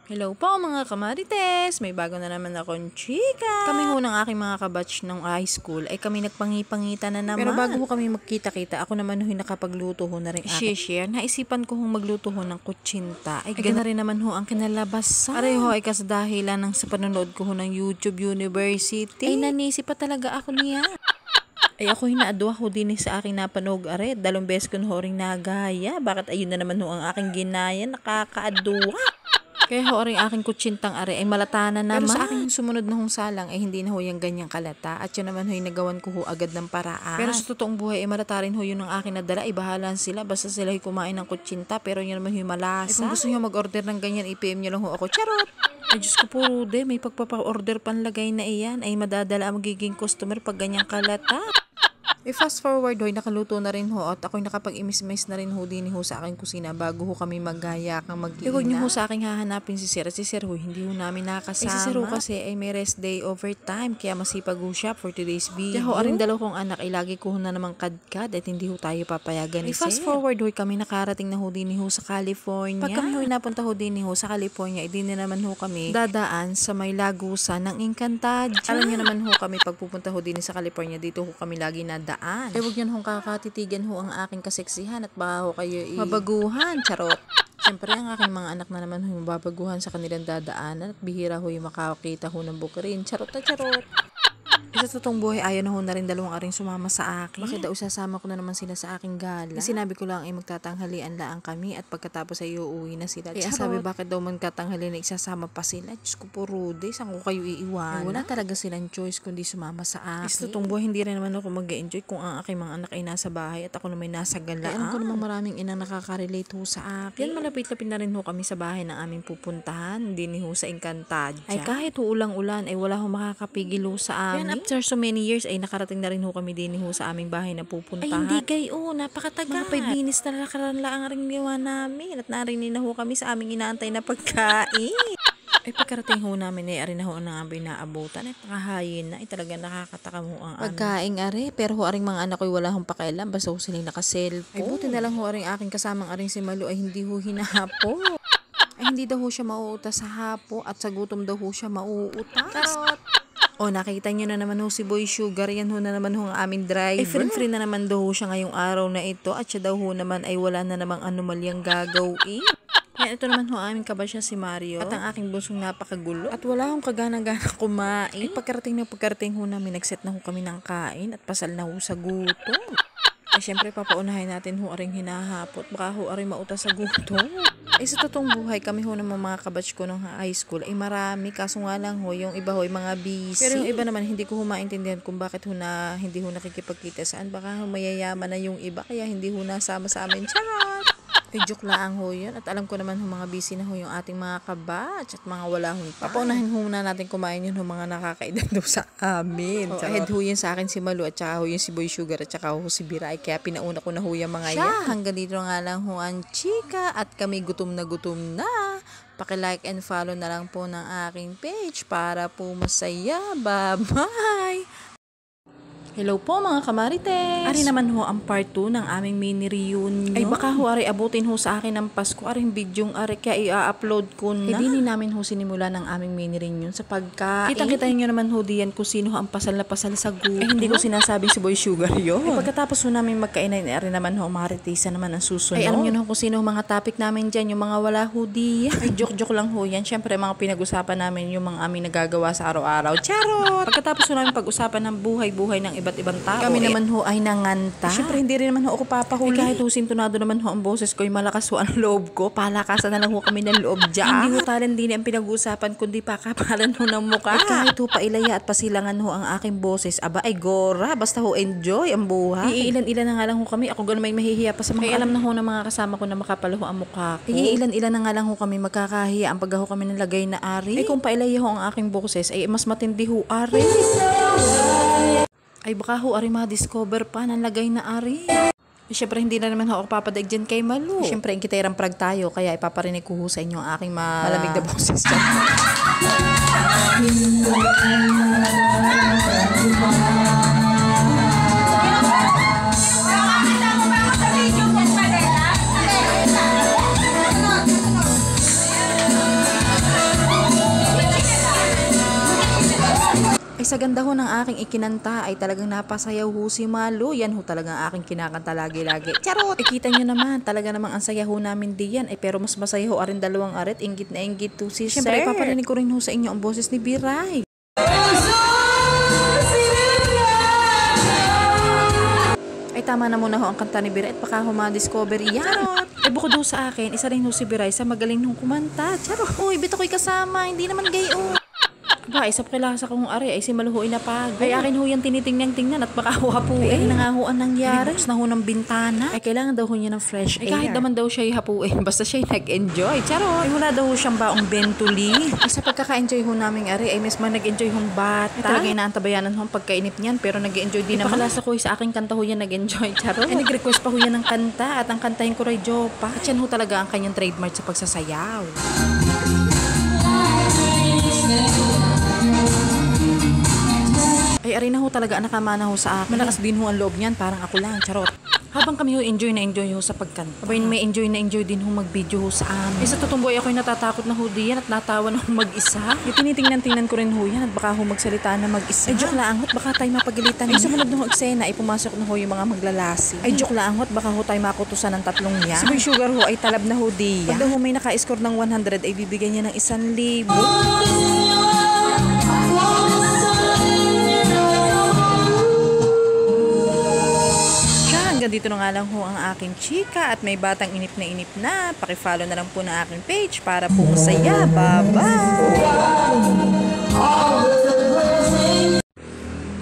Hello po mga kamarites! May bago na naman akong chika! Kami ho ng aking mga kabatch ng high school ay kami nagpangipangita na naman. Pero bago ho kami magkita-kita, ako naman ho nakapagluto ho na rin aking share. Naisipan ko hong magluto ho ng kutsinta. Ay gana rin naman ho ang kinalabasan. Aray ho ay kasdahilan ng sa panonood ko ho ng YouTube University. Ay nanisi pa talaga ako niya. Ay ako hinaadwa ho din sa aking napanog are. 2 beses ko ho ring nagaya. Bakit ayun na naman ho ang aking ginaya? Nakakaadwa. Kaya ho rin aking kutsintang are ay malata na naman. Pero sa aking sumunod na hong salang ay hindi na ho yung ganyang kalata. At yun naman ho yung nagawan ko ho agad ng paraan. Pero sa totoong buhay ay malata rin ho yun ang aking nadala. Ay bahalan sila. Basta sila ay kumain ng kutsinta. Pero yun naman ho yung malasa. Ay kung gusto nyo mag-order ng ganyan, i-PM nyo lang ho ako. Charot! Ay Diyos ko po Rude, may pagpapa-order panlagay na iyan. Ay madadala ang magiging customer pag ganyang kalata. Fast forward hoy, nakaluto na rin ho at ako'y nakapag-imis-mis na rin ho din ho sa aking kusina bago ho kami maggaya kang mag-iina. Huwag niyo ho sa aking hahanapin si Sir. Si Sir ho, hindi ho namin nakasama. Si Sir ho kasi ay may rest day overtime kaya masipag ho siya for today's video. Kaya ho, aring 2 kong anak ay lagi ko ho na namang kadkad at hindi ho tayo papayagan ni Sir. Fast forward hoy, kami nakarating na ho din ho sa California. Pag kami ho napunta ho din ho sa California, hindi na naman ho kami dadaan sa may lagusan ng Encantadia. Alam niyo naman ho kami pagpupunta ho din sa California, dito ho kami lagi nadaan. Eh huwag yun hong kakatitigan ho ang aking kaseksihan at baka ho kayo mabaguhan. Charot. Siyempre ang aking mga anak na naman ho yung babaguhan sa kanilang dadaanan at bihira ho yung makakita ho ng bukirin. Charot na charot. Sa totoong buhay, ayaw na ho na rin 2 aring sumama sa akin. Bakit daw sasama ko na naman sila sa aking gala? Sinabi ko lang ay magtatanghalian lang kami at pagkatapos ay uuwi na sila. Kaya sabi bakit daw magtatanghali na isasama pa sila? Diyos ko po Rude, saan ko kayo iiwan? Wala talaga silang choice kundi sumama sa akin. Sa totoong buhay, hindi rin naman ako mag-enjoy kung ang aking mga anak ay nasa bahay at ako naman nasa gala. Alam ko namang maraming inang nakaka-relate ho sa akin. Yan malapit-lapit na rin ho kami sa bahay ng aming pupuntahan. Hindi ni ho sa Encantadia. Ay kahit ho ulang-ulan ay wala ho makakapigil ho sa amin. Yan after so many years ay nakarating na rin ho kami din ho sa aming bahay na pupuntahan. Ay hindi kayo, napakatagal. Mga 5 minutes na lakaran lang ang ring gawa namin at narinig na ho kami sa aming inaantay na pagkain. Ay pagkarating ho namin ay arin na ho ang aming naabutan ay pakahayin na ay talaga nakakatakam ho ang pagkaing are. Pero ho aring mga anak ko'y wala hong pakialam basta ho silang nakaselfone. Ay buti na lang ho aring aking kasamang aring si Malu ay hindi ho hinahapo. Ay hindi daw ho siya mauuta sa hapo at sa gutom daw ho siya mauutas. O nakita nyo na naman ho si Boy Sugar, yan ho na naman ho ang aming driver. Ay free na naman daw ho siya ngayong araw na ito at siya daw ho naman ay wala na namang anomalyang gagawin. Yan, ito naman ho aming kabasya si Mario at ang aking busong napakagulo at wala hong kagana-gana kumain. Ay pagkarating ho namin, nagset na ho kami ng kain at pasal na ho sa gutom. Ay syempre papaunahin natin ho aring hinahapot, baka ho aring mautas sa gutom. Ay sa totoong buhay, kami ho ng mga kabatch ko ng high school ay marami, kaso nga lang ho, yung iba ho ay mga busy. Pero yung iba naman, hindi ko ho maintindihan kung bakit ho na hindi ho nakikipagkita saan. Baka ho mayayaman na yung iba, kaya hindi ho nasama sa amin. Charot! Ay joke lang ho yun. At alam ko naman ho mga busy na ho yung ating mga kabatch at mga wala hong pa. Papaunahin ho na natin kumain yun ho mga nakakaedad do sa amin. Ahead ho yun sa akin si Malu at saka ho yun si Boy Sugar at saka ho si Biray. Kaya pinauna ko na ho yung mga yan. Hanggang dito nga lang ho ang chika at kami gutom na. Paki-like and follow na lang po ng aking page para po masaya. Bye-bye! Hello po mga kamarites! Ari naman ho ang part 2 ng aming mini reunion. Ay baka ho ari abutin ho sa akin ng Pasko. Aring bidyong ari kaya i-upload ko na. Hindi namin ho sinimula ng aming mini reunion sa pagkain. Kitang-kita nyo naman ho diyan kung sino ho ang pasal na pasal sa gutom. Ay hindi ko sinasabing si Boy Sugar yun. Ay pagkatapos ho namin magkainan, ari naman ho maritisa naman ang susunod. Ay alam nyo na ho kung sino ho mga topic namin dyan, yung mga wala ho diyan. Ay joke-joke lang ho yan. Siyempre mga pinag-usapan namin yung mga aming nagagawa sa araw-araw. Charot! Pagkatapos ho namin pag-usapan ng buhay-buhay ng iba't ibang tao. Kami naman ho ay nanganta. Siyempre hindi rin naman ho ako papahuli. Kahit ho sintonado naman ho ang boses ko, ay malakas ho ang loob ko. Palakasan na lang ho kami ng loob dyan. Hindi ho talent din ang pinag-uusapan, kundi pakapalan ho ng mukha. At kahit ho pailaya at pasilangan ho ang aking boses, aba ay gora, basta ho enjoy ang buhay. Iilan-ilan na nga lang ho kami. Ako gano'n may mahihiya pa sa mga alam na ho ng mga kasama ko na makapal ho ang mukha ko. Iilan-ilan na nga lang ho kami magkakahiya ang pagka ho kami ng lagay na ari. Ay kung pailaya ho ang aking boses, ay mas matindi ho ari. Ay baka ho ari ma-discover pa ng lagay na ari. Siyempre hindi na naman ako papadaig dyan kay Malu. Siyempre inkitayrang prag tayo, kaya ipaparinig ko ho sa inyo ang aking malamig na boses dyan. sa ganda ho ng aking ikinanta ay talagang napasayaw ho si Malu. Yan ho talagang aking kinakanta lagi-lagi. Charot! Ikita nyo naman, talaga namang ang saya ho namin diyan. Ay pero mas masaya ho arin dalawang arit, inggit na inggit to si Sir. Siyempre, ipaparinig ko rin ho sa inyo ang boses ni Biray. Ay tama na muna ho ang kanta ni Biray at baka ho ma-discover yan. Ay bukod ho sa akin, isa rin ho si Biray sa magaling nung kumanta. Charot! Uy, bito ko'y kasama, hindi naman gayo. Ba, isa pakilasa kong ari ay si Maluhoy na pag. Ay akin ho yan tinitingnan at baka ho hapuin. Ay nga ho ang nangyari. Ay na ho ng bintana. Ay kailangan daw ho niya ng fresh air. Ay kahit naman daw siya hapuin, basta siya nag-enjoy. Charot! Ay wala daw ho siyang baong bentuli. Ay sa pagkaka-enjoy ho naming ari ay mismo nag-enjoy hong bata. Ay talaga inaantabayanan ho ang pagkainip niyan pero nag-enjoy din naman. Pakalasa ko sa aking kanta ho yan nag-enjoy. Charot! Ay nag-request pa ho yan ng kanta at ang kantahin ko ray Jopa. At yan ho talaga ang kanyang trademark sa pagsasayaw. Ay, arin na ho talaga nakamana ho sa akin. Malakas din ho ang loob niyan, parang ako lang, charot. Habang kami ho enjoy ho sa pagkanta. Abay, may enjoy din ho mag-video ho sa amin. Sa tutumboy ako'y natatakot na ho diyan at natawa na ho mag-isa. Ay, tinitingnan ko rin ho yan at baka ho magsalita na mag-isa. Ay, joke lang hot, baka tayo mapagalitan. Ay, sumunod na ho eksena, ay pumasok na ho yung mga maglalasi. Ay, joke lang hot, baka ho tayo makutusan ng 3 yan. Si Boy Sugar ho ay talab na ho diyan. Pag daw ho may naka-score ng 100 ay bibigyan niya ng 1,000. Dito na nga lang ho ang aking chika at may batang inip na. Paki-follow na lang po na aking page para po masaya. Bye-bye!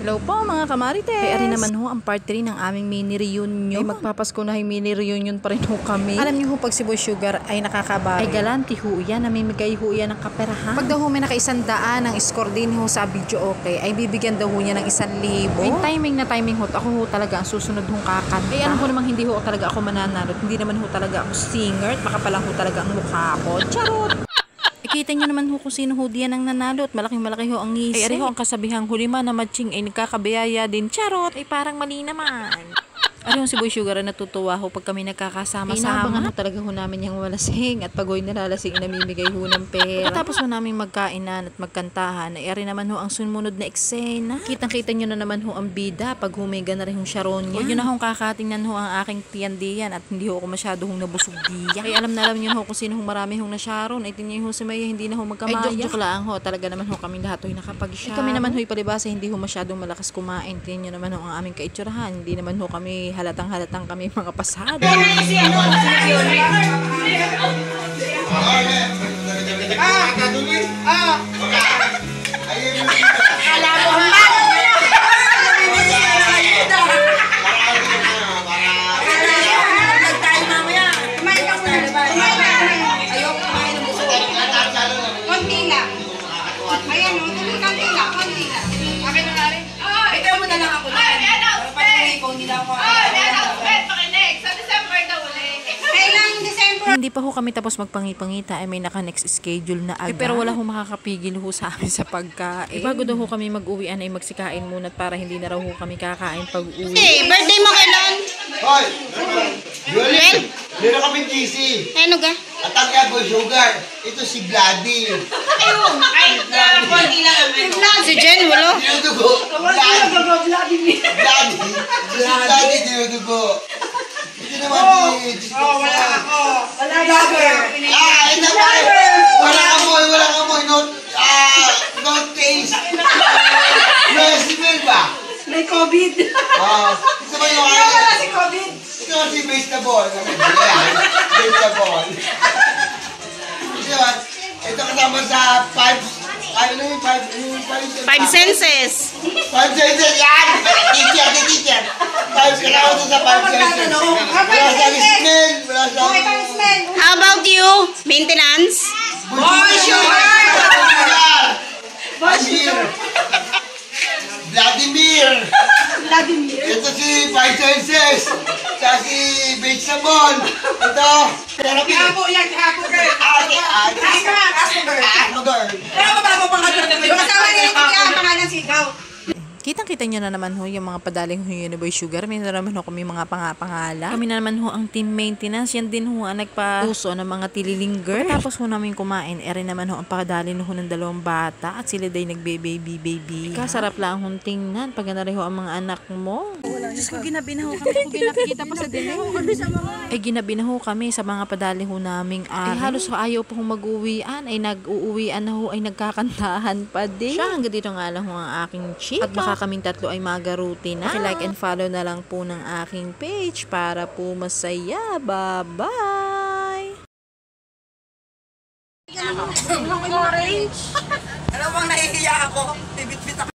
Hello po mga kamarites! Ay ari naman ho ang part 3 ng aming mini reunion. Ay magpapasko na mini reunion pa rin ho kami. Alam niyo ho pag si Boy Sugar ay nakakabari. Ay galanti ho yan, namimigay ho yan ng kaperahan. Pag daw ho may naka-100 ang score din ho sa video okay, ay bibigyan daw ho niya ng 1,000. Ay timing na timing ho, ako ho talaga ang susunod hong kakanta. Ay alam ko namang hindi ho talaga ako mananalo. Hindi naman ho talaga ako singer at baka pala ho talaga ang mukha ko. Charot! Ikita nyo naman ho kung sino ho diyan ang nanalo at malaking-malaki ho ang ngisi. Ay ari ho ang kasabihang huli man na matching ay nagkakabiyaya din. Charot! Ay parang mali naman. Ari ho si Boy Sugar na natutuwa ho pag kami nagkakasama-sama. Inabangan ho talaga ho namin yung walasing at pag ho'y nalalasing namimigay ho ng pera. Pagkatapos ho namin magkainan at magkantahan ay ari naman ho ang sumunod na eksena. Kitang-kita nyo na naman ho ang bida pag humiga na rin hong Sharon niya. Huwag yun na hong kakatingnan ho ang aking tiyan diyan at hindi ho ako masyado hong nabusog diyan. Ay alam na alam nyo ho kung sino hong marami hong na Sharon. Ay tingnan ho si Maya hindi na ho magkamaya. Ay joke lang ho, talaga naman ho kami lahat ho'y nakapag-Sharon. Kami naman ho'y palibasa hindi ho masyadong malakas kumain. Tingnan nyo naman ho ang aming kaitsurahan. Hindi naman ho kami halatang kami mga pasada. Hindi pa ho kami tapos magpangipangita ay may naka-next schedule na agad. Pero wala ho makakapigil ho sa amin sa pagkain. Bago daw ho kami mag-uwian ay magsikain muna para hindi na raw ho kami kakain pag-uwi. Hey, birthday mo kailan? Hoy! Yulin! Meron kaming GC. Ano ka? At ang yan, Boy Sugar. Ito si Gladdy. Ayun! Ay, konti lang ang ano. Si Jen, wala? Dinudugo. Gladdy. Gladdy, dinudugo. Ito naman si... Wala ako. Wala vlogger. Ito ba? Walang amoy. No taste. No smell ba? May COVID. Ito ba yung Wala si COVID. Ito ba si Vegetable? Vegetable. Ito ba? Ito kasama sa 5... Ano yung 5 senses. 5 senses yan! Teacher. 5 kasama sa 5 senses. Wala sa smell. How about you? Maintenance? Boy Sugar! Vladimir! Ito si 5 senses. Sa si Vegetable. Ito. Therapy. Hapo girl. Asperger. Asperger. Pero mabago pang ano. Yung asawa niya yung pangalan sigaw. Kitang-kita nyo na naman ho yung mga padaling ho yun ni Boy Sugar. May na naman ho kami mga pangapangala. Kami na naman ho ang team maintenance. Yan din ho ang nagpa-uso ng mga tililingger. Tapos ho namin kumain, rin naman ho ang pakadali ho ng 2 bata at sila day nagbe-baby. Kasarap lang hong tingnan pag na rin ho ang mga anak mo. Diyos ko, ginabi na ho kami. Kung ginakikita pa sa dilim. Ay ginabi na ho kami sa mga padali ho naming ari. Ay halos ho ayaw pa ho mag-uwian. Ay nag-uuwian na ho ay nagkakantahan pa din. Siya hanggang dito nga lang ho ang aking chika. At baka kaming tatlo ay magaruti na. Like and follow na lang po ng aking page para po masaya. Bye-bye! Alam bang nahihiya ako?